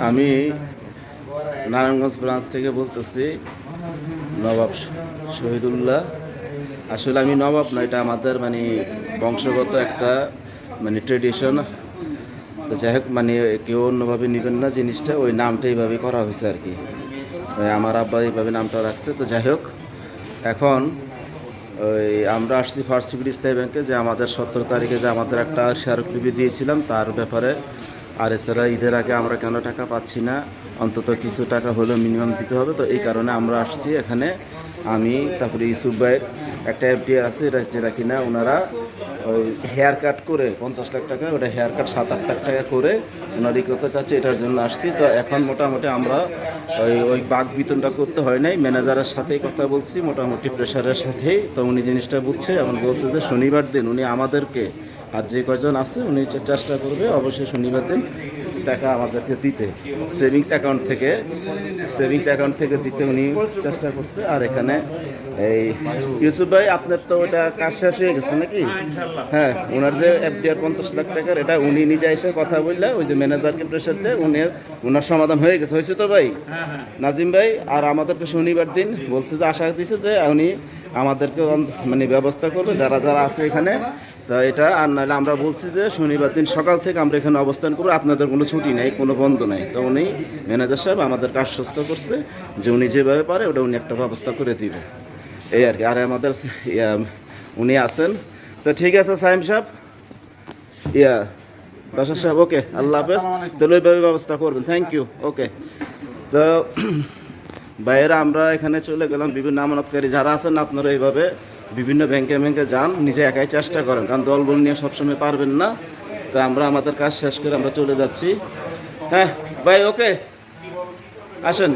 আমি নারায়ণগঞ্জ ব্রাঞ্চ থেকে বলতেছি, নবাব শহীদুল্লাহ। আসলে আমি নবাব না, এটা আমাদের মানে বংশগত একটা মানে ট্রেডিশন। তো যাই হোক, মানে কেউ অন্যভাবে নেবেন না জিনিসটা, ওই নামটা এইভাবে করা হয়েছে আর কি। আমার আব্বা এইভাবে নামটা রাখছে। তো যাই হোক, এখন ওই আমরা আসছি ফার্স্ট সিকিউরিটি স্থায়ী ব্যাংকে, যে আমাদের 17 তারিখে যে আমাদের একটা স্মারকলিপি দিয়েছিলাম তার ব্যাপারে। আর এছাড়া ঈদের আগে আমরা কেন টাকা পাচ্ছি না, অন্তত কিছু টাকা হলেও মিনিমাম দিতে হবে। তো এই কারণে আমরা আসছি এখানে। আমি, তারপরে ইউসুফ ভাইয়ের একটা এফডিআর আছে, যেটা কিনা ওনারা ওই হেয়ার কাট করে 50 লাখ টাকা, ওটা হেয়ার কাট 7-8 লাখ টাকা করে ওনারই করতে চাচ্ছে, এটার জন্য আসছি। তো এখন মোটামুটি আমরা ওই বাক বিতনটা করতে হয় নাই, ম্যানেজারের সাথেই কথা বলছি, মোটামুটি প্রেশারের সাথেই। তো উনি জিনিসটা বুঝছে, এখন বলছে যে শনিবার দিন উনি আমাদেরকে, আর যে কয়জন আছে উনি চেষ্টা করবে অবশ্যই শনিবার দিন টাকা আমাদেরকে দিতে, সেভিংস অ্যাকাউন্ট থেকে দিতে উনি চেষ্টা করছে। আর এখানে এই ইউসুফ ভাই, আপনার তো ওটা কাজ শেষ হয়ে গেছে নাকি? হ্যাঁ, ওনার যে এফডিআর 50 লাখ টাকার, এটা উনি নিজে এসে কথা বললে ওই যে ম্যানেজারকে প্রেশার দিয়ে ওনার সমাধান হয়েছে তো ভাই নাজিম ভাই। আর আমাদেরকে শনিবার দিন বলছে যে, আশা দিয়েছে যে উনি আমাদেরকে মানে ব্যবস্থা করবে যারা যারা আছে এখানে। তা এটা আর নাহলে আমরা বলছি যে শনিবার দিন সকাল থেকে আমরা এখানে অবস্থান করবো, আপনাদের কোনো ছুটি নেই, কোনো বন্ধ নেই। তো উনি ম্যানেজার সাহেব আমাদেরকে আশ্বস্ত করছে যে উনি যেভাবে পারে ওটা উনি একটা ব্যবস্থা করে দিবে, এই আর কি। আর আমাদের উনি আছেন। তো ঠিক আছে সাইম সাহেব, বাসার সাহেব, ওকে, আল্লাহ হাফেজ। তাহলে ওইভাবে ব্যবস্থা করবেন, থ্যাংক ইউ, ওকে। তো বাইরে আমরা এখানে চলে গেলাম, বিভিন্ন আমানতকারী যারা আছেন আপনারা এইভাবে বিভিন্ন ব্যাংকে যান, নিজে একাই চেষ্টা করেন, কারণ দলবল নিয়ে সবসময় পারবেন না। তো আমরা আমাদের কাজ শেষ করে আমরা চলে যাচ্ছি। হ্যাঁ ভাই, ওকে, আসেন।